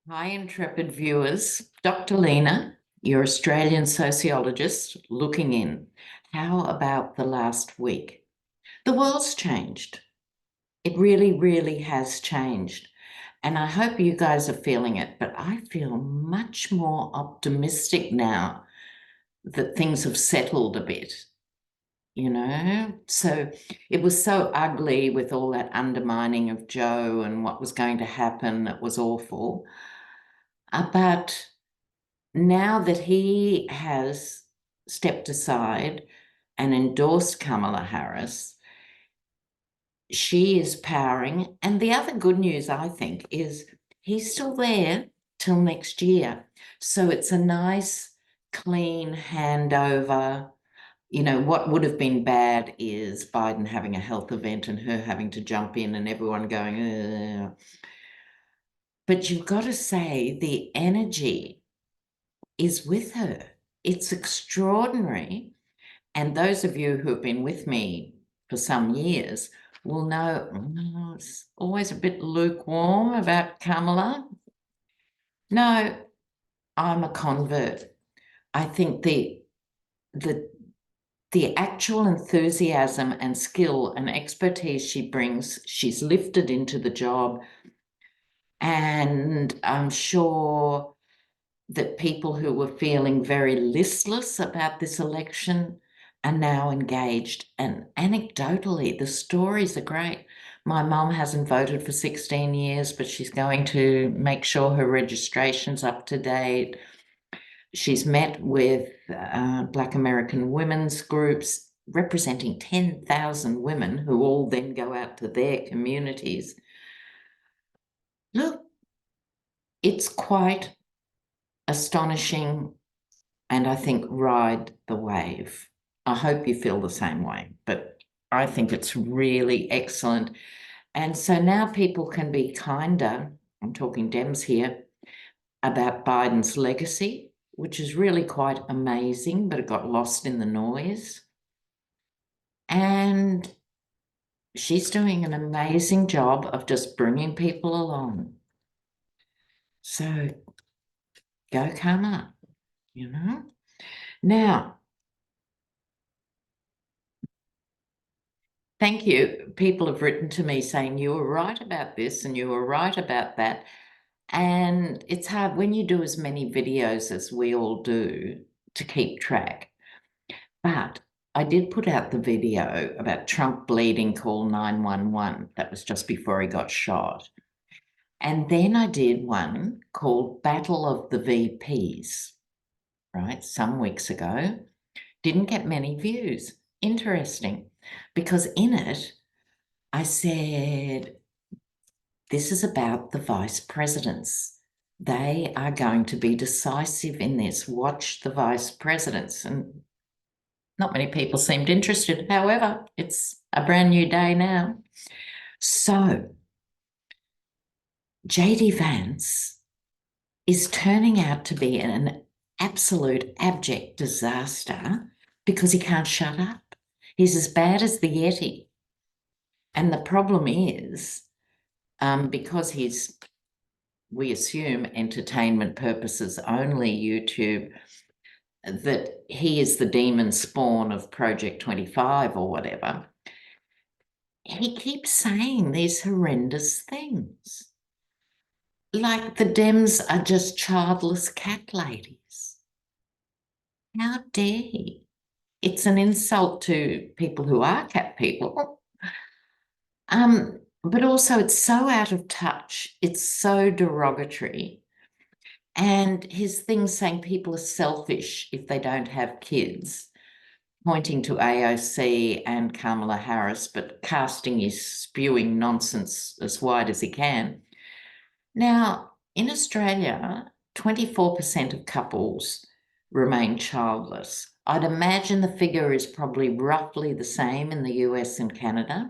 Hi, intrepid viewers. Dr. Lena, your Australian sociologist, looking in. How about the last week? The world's changed. It really, really has changed. And I hope you guys are feeling it, but I feel much more optimistic now that things have settled a bit. So it was so ugly with all that undermining of Joe and what was going to happen. It was awful. But now that he has stepped aside and endorsed Kamala Harris, she is powering. And the other good news, I think, is he's still there till next year. So it's a nice, clean handover. What would have been bad is Biden having a health event and her having to jump in and everyone going, ugh. But you've got to say the energy is with her. It's extraordinary. And those of you who have been with me for some years will know it's always a bit lukewarm about Kamala. No, I'm a convert. I think the actual enthusiasm and skill and expertise she brings, she's lifted into the job. And I'm sure that people who were feeling very listless about this election are now engaged. And anecdotally, the stories are great. My mum hasn't voted for 16 years, but she's going to make sure her registration's up to date. She's met with Black American women's groups representing 10,000 women who all then go out to their communities. Look, it's quite astonishing, and I think ride the wave. I hope you feel the same way, but I think it's really excellent. And so now people can be kinder, I'm talking Dems here, about Biden's legacy, which is really quite amazing, but it got lost in the noise. And she's doing an amazing job of just bringing people along. So go Kamala. Now, thank you. People have written to me saying you were right about this and you were right about that. And it's hard when you do as many videos as we all do to keep track. But I did put out the video about Trump bleeding call 911. That was just before he got shot. And then I did one called Battle of the VPs, right, some weeks ago. Didn't get many views. Interesting, because in it, I said, this is about the vice presidents. They are going to be decisive in this. Watch the vice presidents. And not many people seemed interested. However, it's a brand new day now. So JD Vance is turning out to be an absolute abject disaster because he can't shut up. He's as bad as the Yeti. And the problem is, because he's, we assume, entertainment purposes only YouTube, that he is the demon spawn of Project 25 or whatever. He keeps saying these horrendous things. Like the Dems are just childless cat ladies. How dare he? It's an insult to people who are cat people. But also it's so out of touch. It's so derogatory. And his thing saying people are selfish if they don't have kids, pointing to AOC and Kamala Harris, but casting his spewing nonsense as wide as he can. Now, in Australia, 24% of couples remain childless. I'd imagine the figure is probably roughly the same in the US and Canada.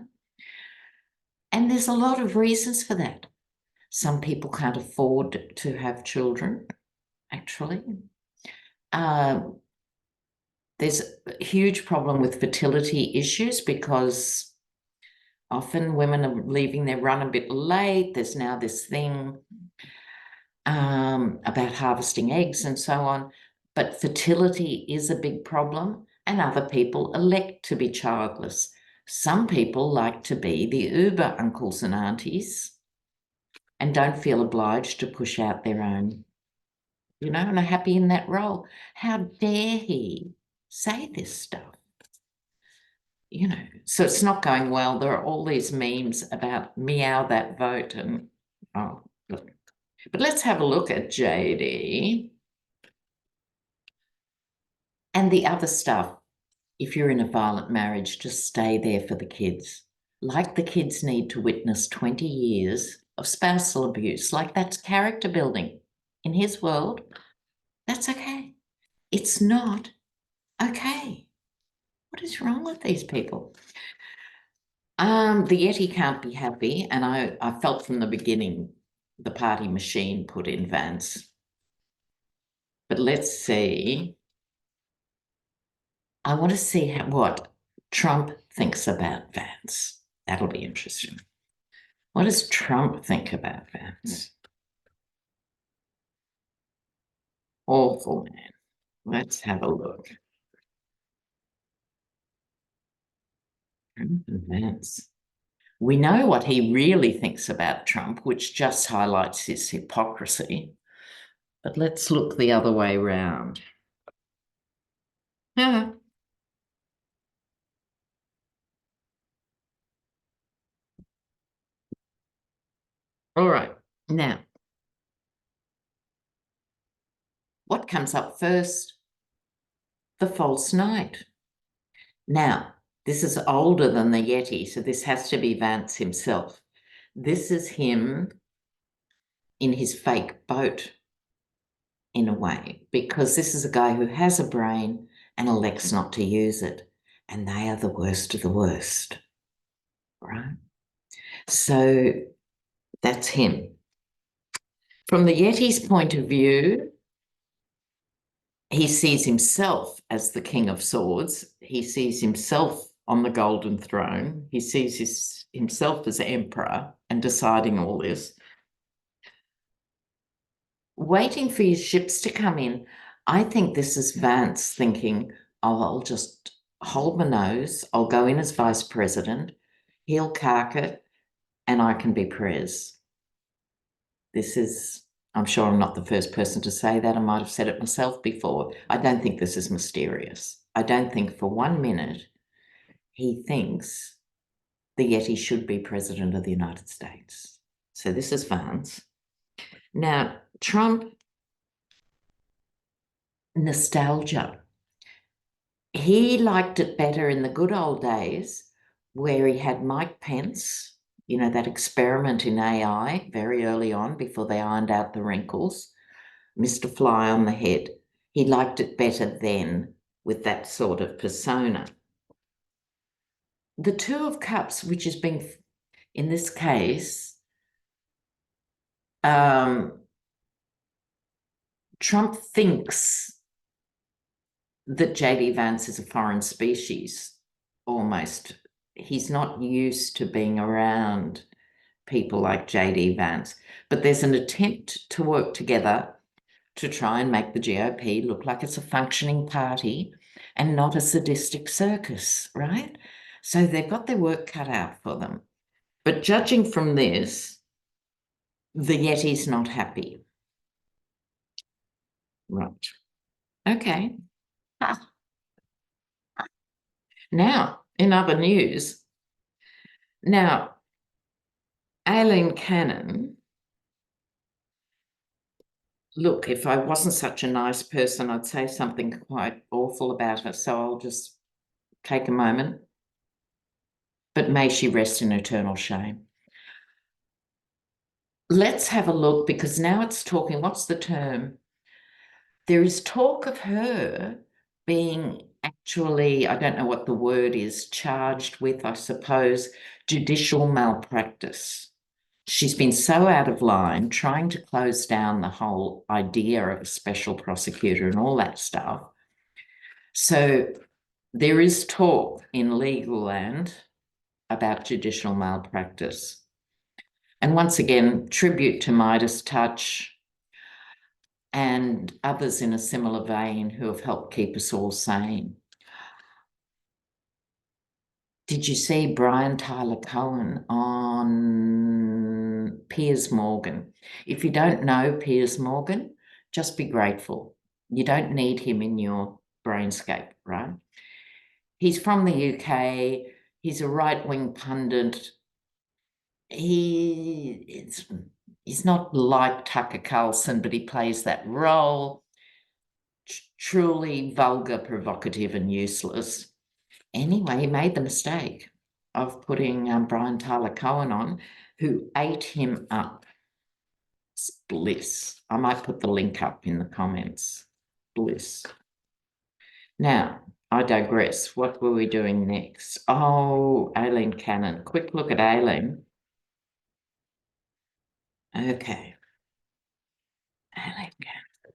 And there's a lot of reasons for that. Some people can't afford to have children, actually. There's a huge problem with fertility issues because often women are leaving their run a bit late. There's now this thing. about harvesting eggs and so on. But fertility is a big problem, and other people elect to be childless. Some people like to be the Uber uncles and aunties and don't feel obliged to push out their own, and are happy in that role. How dare he say this stuff? So it's not going well. There are all these memes about meow that vote and, oh, look. But let's have a look at JD and the other stuff. If you're in a violent marriage, just stay there for the kids. Like the kids need to witness 20 years of spousal abuse, like that's character building. In his world, that's okay. It's not okay. What is wrong with these people? The Yeti can't be happy, and I felt from the beginning the party machine put in Vance. But let's see. I want to see what Trump thinks about Vance. That'll be interesting. What does Trump think about Vance? Awful man. Let's have a look. Trump and Vance. We know what he really thinks about Trump, which just highlights his hypocrisy. But let's look the other way round. Yeah. All right. Now, what comes up first? The false knight. Now, this is older than the Yeti, so this has to be Vance himself. This is him in his fake boat, in a way, because this is a guy who has a brain and elects not to use it. And they are the worst of the worst, right? So that's him. From the Yeti's point of view, he sees himself as the King of Swords. He sees himself on the golden throne. He sees himself as emperor and deciding all this. Waiting for his ships to come in, I think this is Vance thinking, oh, I'll just hold my nose. I'll go in as vice president. He'll cark it and I can be pres. This is, I'm sure I'm not the first person to say that. I might have said it myself before. I don't think this is mysterious. I don't think for 1 minute he thinks the Yeti should be president of the United States. So this is Vance. Now, Trump, nostalgia. He liked it better in the good old days where he had Mike Pence, that experiment in AI very early on before they ironed out the wrinkles, Mr. Fly on the head. He liked it better then with that sort of persona. The Two of Cups, which has been, in this case, Trump thinks that JD Vance is a foreign species, almost. He's not used to being around people like JD Vance. But there's an attempt to work together to try and make the GOP look like it's a functioning party and not a sadistic circus, right? So they've got their work cut out for them. But judging from this, the Yeti's not happy. Right. Okay. Now, in other news, Aileen Cannon, look, if I wasn't such a nice person, I'd say something quite awful about her, so I'll just take a moment. But may she rest in eternal shame. Let's have a look, because now it's talking, what's the term? There is talk of her being actually, I don't know what the word is, charged with, I suppose, judicial malpractice. She's been so out of line trying to close down the whole idea of a special prosecutor and all that stuff. So there is talk in legal land about judicial malpractice. And once again, tribute to Midas Touch. and others in a similar vein who have helped keep us all sane. Did you see Brian Tyler Cohen on Piers Morgan? If you don't know Piers Morgan, just be grateful. You don't need him in your brainscape, right? He's from the UK. He's a right-wing pundit. He's not like Tucker Carlson, but he plays that role. Truly vulgar, provocative, and useless. Anyway, he made the mistake of putting Brian Tyler Cohen on, who ate him up. It's bliss. I might put the link up in the comments. Bliss. Now, I digress. What were we doing next? Oh, Aileen Cannon. Quick look at Aileen. Okay. Aileen Cannon.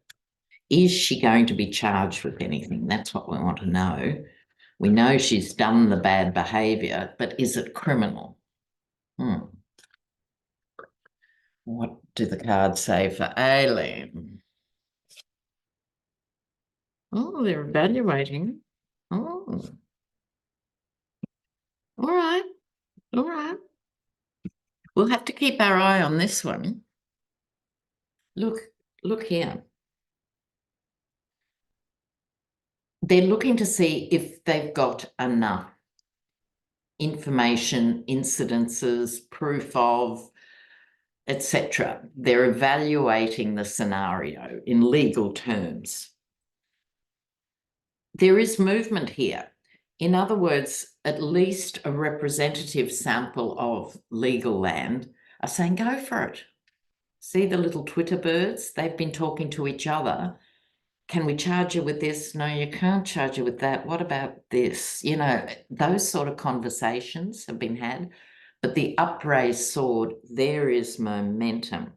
Is she going to be charged with anything? That's what we want to know. We know she's done the bad behaviour, but is it criminal? What do the cards say for Aileen? Oh, they're evaluating. Oh, all right, all right. We'll have to keep our eye on this one. Look here. They're looking to see if they've got enough information, incidences, proof of, etc. They're evaluating the scenario in legal terms. There is movement here. In other words, at least a representative sample of legal land are saying, go for it. See the little Twitter birds? They've been talking to each other. Can we charge you with this? No, you can't charge you with that. What about this? You know, those sort of conversations have been had, but the upraised sword, there is momentum.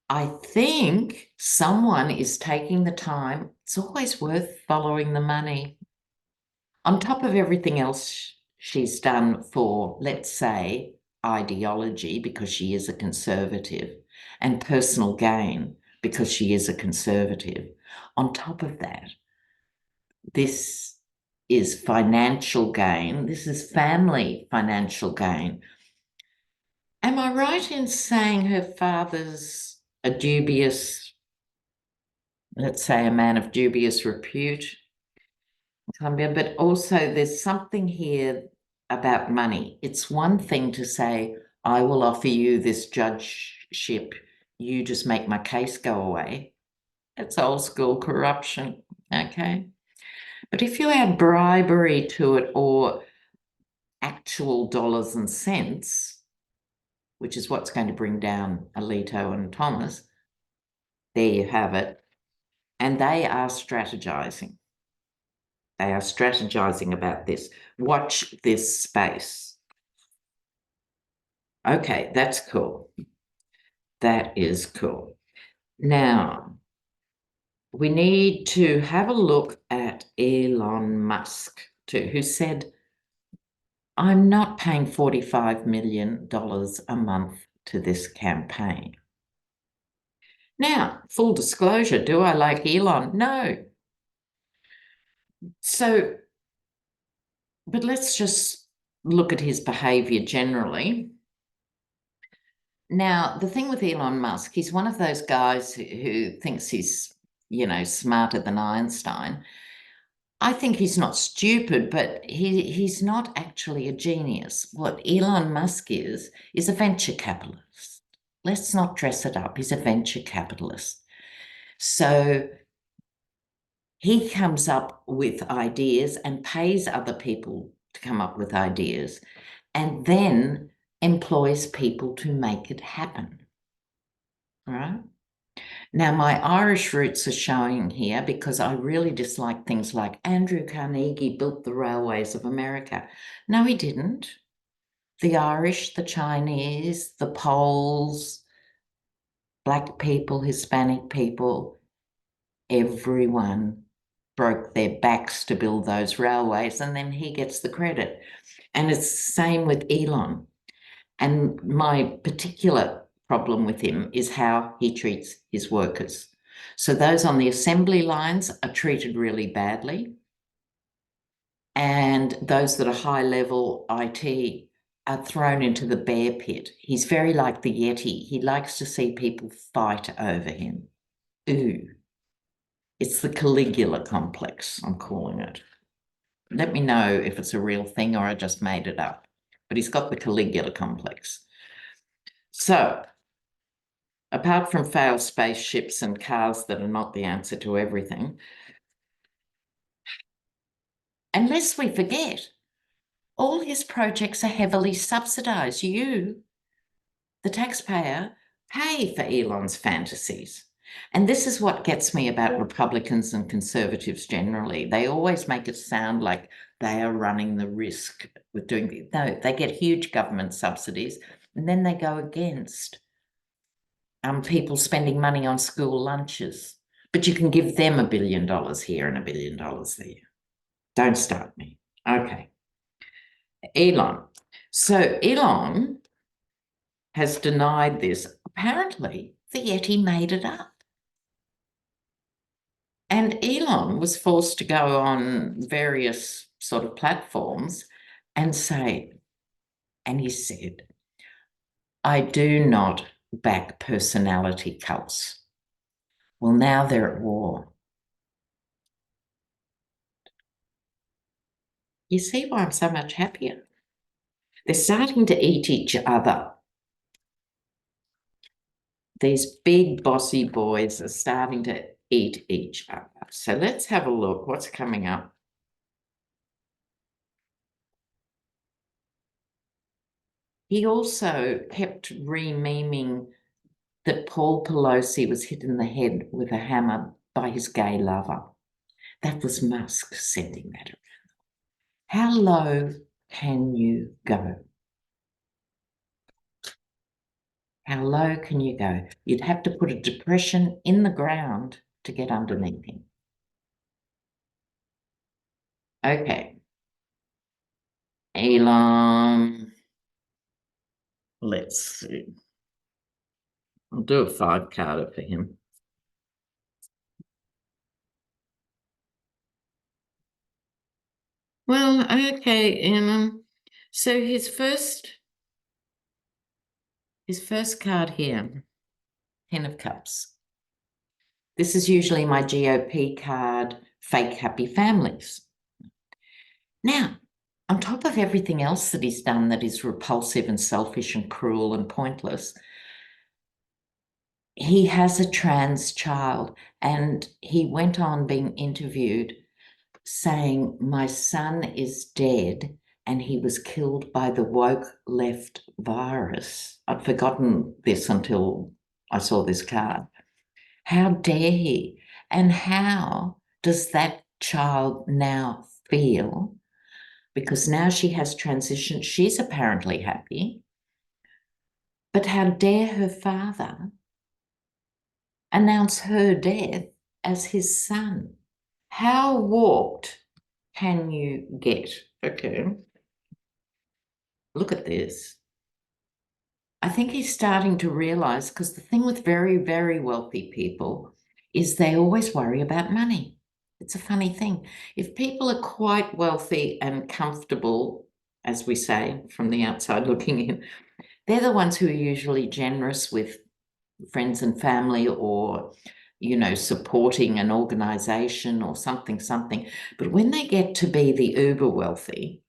I think someone is taking the time. It's always worth following the money. On top of everything else she's done for, let's say, ideology, because she is a conservative, and personal gain, because she is a conservative. On top of that, this is financial gain. This is family financial gain. Am I right in saying her father's a dubious, let's say, a man of dubious repute, Colombia, but also there's something here about money. It's one thing to say, I will offer you this judgeship, you just make my case go away. It's old school corruption, okay? But if you add bribery to it or actual dollars and cents, which is what's going to bring down Alito and Thomas, there you have it. And they are strategizing. They are strategizing about this. Watch this space. Okay, that's cool. That is cool. Now, we need to have a look at Elon Musk too, who said, I'm not paying $45 million a month to this campaign. Now, full disclosure, do I like Elon? No. So, but let's just look at his behavior generally. Now, the thing with Elon Musk, he's one of those guys who thinks he's, you know, smarter than Einstein. I think he's not stupid, but he's not actually a genius. What Elon Musk is a venture capitalist. Let's not dress it up. He's a venture capitalist. So he comes up with ideas and pays other people to come up with ideas and then employs people to make it happen. All right? Now, my Irish roots are showing here because I really dislike things like Andrew Carnegie built the railways of America. No, he didn't. The Irish, the Chinese, the Poles, Black people, Hispanic people, everyone broke their backs to build those railways, and then he gets the credit. And it's the same with Elon. And my particular problem with him is how he treats his workers. So those on the assembly lines are treated really badly. And those that are high level IT are thrown into the bear pit. He's very like the Yeti. He likes to see people fight over him. Ooh. It's the Caligula complex, I'm calling it. Let me know if it's a real thing or I just made it up. But he's got the Caligula complex. So, apart from failed spaceships and cars that are not the answer to everything, and lest we forget, all his projects are heavily subsidized. You, the taxpayer, pay for Elon's fantasies. And this is what gets me about Republicans and conservatives generally. They always make it sound like they are running the risk with doing it. No, they get huge government subsidies and then they go against people spending money on school lunches. But you can give them $1 billion here and $1 billion there. Don't start me. Okay. Elon. So Elon has denied this. Apparently, the Yeti made it up. And Elon was forced to go on various sort of platforms and say, and he said, I do not back personality cults. Well, now they're at war. You see why I'm so much happier? They're starting to eat each other. These big bossy boys are starting to eat each other. So let's have a look. What's coming up? He also kept re-memeing that Paul Pelosi was hit in the head with a hammer by his gay lover. That was Musk sending that around. How low can you go? How low can you go? You'd have to put a depression in the ground to get underneath him. Okay. Elon, let's see. I'll do a 5-carder for him. Well, okay, Elon. So his first card here, 10 of Cups. This is usually my GOP card, fake happy families. Now, on top of everything else that he's done that is repulsive and selfish and cruel and pointless, he has a trans child, and he went on being interviewed saying, my son is dead and he was killed by the woke left virus. I'd forgotten this until I saw this card. How dare he? And how does that child now feel? Because now she has transitioned. She's apparently happy. But how dare her father announce her death as his son? How warped can you get? Okay. Look at this. I think he's starting to realize, because the thing with very, very wealthy people is they always worry about money. It's a funny thing. If people are quite wealthy and comfortable, as we say from the outside looking in, they're the ones who are usually generous with friends and family, or, you know, supporting an organization or something. But when they get to be the uber wealthy,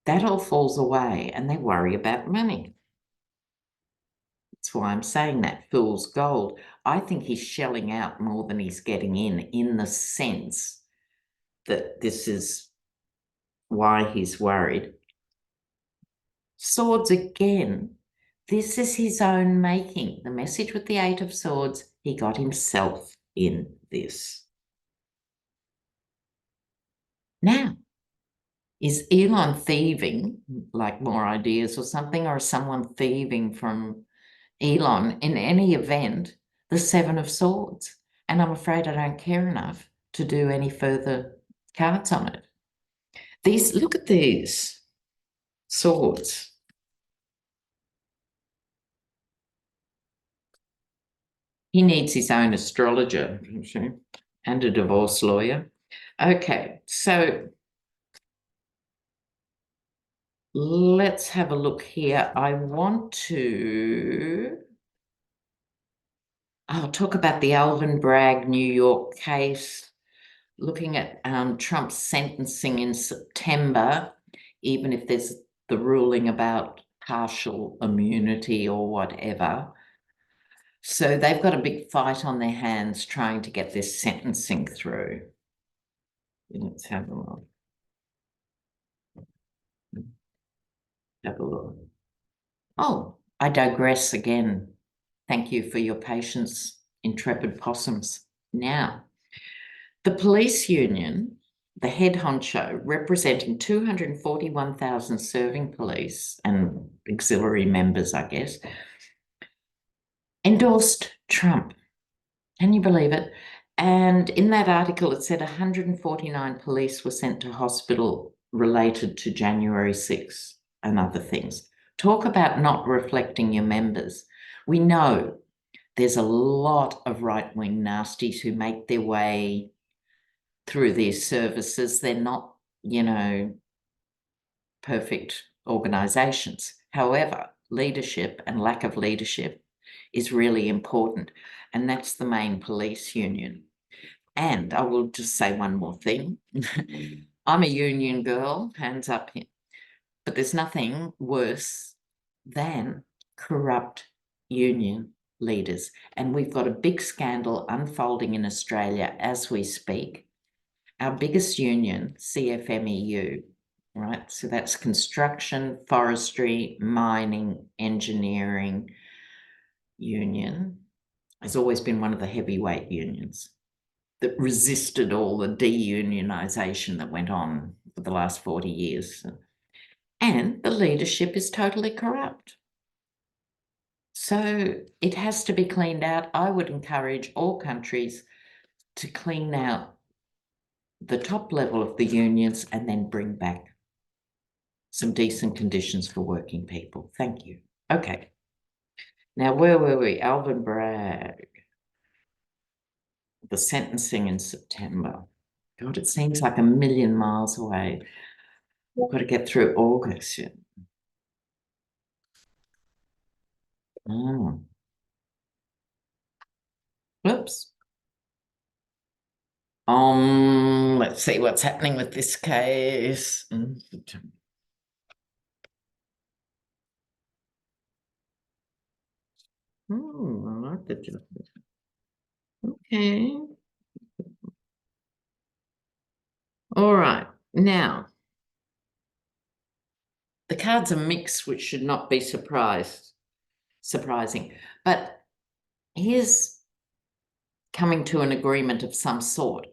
that all falls away and they worry about money. That's why I'm saying that fool's gold. I think he's shelling out more than he's getting in the sense that this is why he's worried. Swords again. This is his own making. The message with the 8 of Swords, he got himself in this. Now, is Elon thieving, like more ideas or something, or is someone thieving from Elon? In any event, the 7 of Swords. And I'm afraid I don't care enough to do any further cards on it. These, look at these swords. He needs his own astrologer and a divorce lawyer. Okay, so let's have a look here. I want to talk about the Alvin Bragg New York case, looking at Trump's sentencing in September, even if there's the ruling about partial immunity or whatever. So they've got a big fight on their hands trying to get this sentencing through. Let's have a look. Have a look. Oh, I digress again. Thank you for your patience, intrepid possums. Now, the police union, the head honcho, representing 241,000 serving police and auxiliary members, I guess, endorsed Trump. Can you believe it? And in that article, it said 149 police were sent to hospital related to January 6th and other things. Talk about not reflecting your members. We know there's a lot of right-wing nasties who make their way through these services. They're not, perfect organisations. However, leadership and lack of leadership is really important, and that's the main police union. And I will just say one more thing. I'm a union girl, hands up here, but there's nothing worse than corrupt union leaders. And we've got a big scandal unfolding in Australia as we speak. Our biggest union, CFMEU, right? So that's construction, forestry, mining, engineering union, has always been one of the heavyweight unions that resisted all the deunionisation that went on for the last 40 years. And the leadership is totally corrupt. So it has to be cleaned out. I would encourage all countries to clean out the top level of the unions and then bring back some decent conditions for working people. Thank you. Okay. Now, where were we? Alvin Bragg. The sentencing in September. God, it seems like a million miles away. We've got to get through August. Yeah. Oh. Whoops. Let's see what's happening with this case. Oh, I like the justice. Okay. All right. Now, the cards are mixed, which should not be surprising. But here's coming to an agreement of some sort.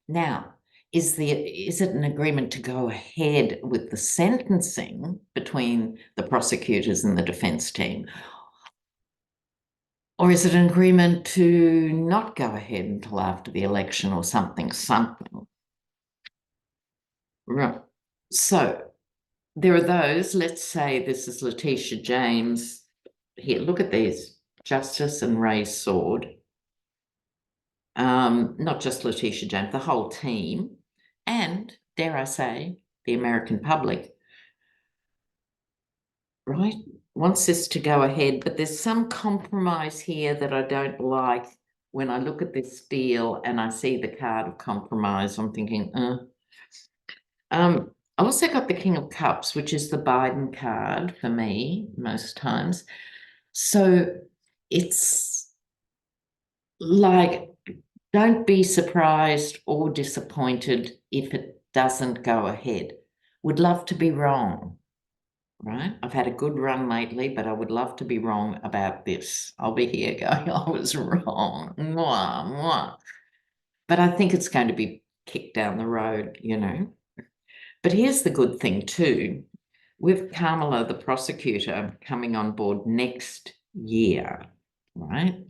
Now, is it an agreement to go ahead with the sentencing between the prosecutors and the defence team? Or is it an agreement to not go ahead until after the election or something? Right. So there are those, let's say this is Letitia James. Here, look at these, Justice and Ray Sword. Not just Letitia James, the whole team, and dare I say, the American public, right, wants this to go ahead, but there's some compromise here that I don't like. When I look at this deal and I see the card of compromise, I'm thinking, I also got the King of Cups, which is the Biden card for me most times. So it's like, don't be surprised or disappointed if it doesn't go ahead. Would love to be wrong, right? I've had a good run lately, but I would love to be wrong about this. I'll be here going, I was wrong. Mwah, mwah. But I think it's going to be kicked down the road, But here's the good thing too. With Kamala, the prosecutor, coming on board next year, right?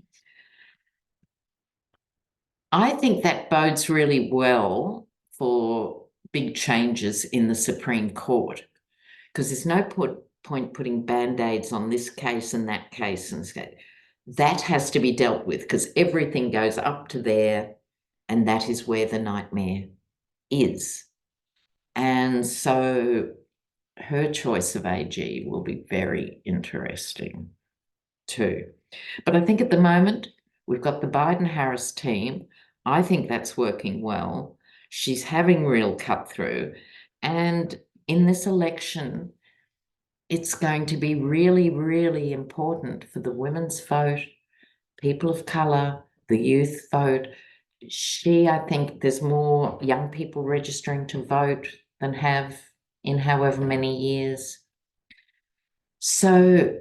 I think that bodes really well for big changes in the Supreme Court, because there's no point putting band-aids on this case and that case and that has to be dealt with because everything goes up to there, and that is where the nightmare is. And so her choice of AG will be very interesting too. But I think at the moment, we've got the Biden-Harris team. I think that's working well. She's having real cut through. And in this election, it's going to be really, really important for the women's vote, people of colour, the youth vote. I think there's more young people registering to vote than have in however many years. So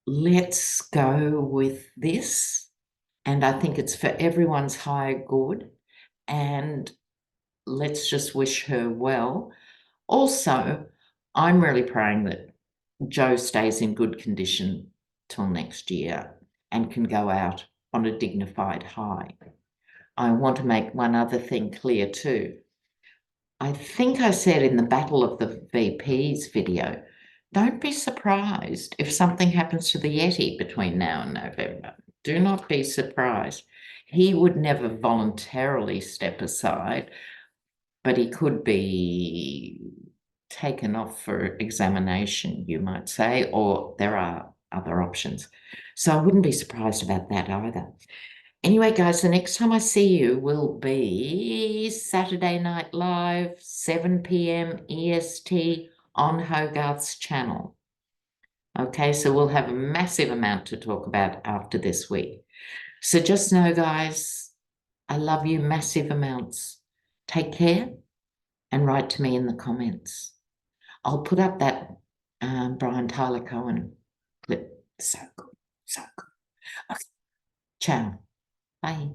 let's go with this. And I think it's for everyone's higher good. And let's just wish her well. Also, I'm really praying that Joe stays in good condition till next year and can go out on a dignified high. I want to make one other thing clear too. I think I said in the Battle of the VPs video, don't be surprised if something happens to the Yeti between now and November. Do not be surprised. He would never voluntarily step aside, but he could be taken off for examination, you might say, or there are other options. So I wouldn't be surprised about that either. Anyway, guys, the next time I see you will be Saturday Night Live, 7 p.m. EST on Hogarth's channel. Okay, so we'll have a massive amount to talk about after this week. So just know, guys, I love you massive amounts. Take care and write to me in the comments. I'll put up that Brian Tyler Cohen clip. So good, so good. Okay, ciao. Bye.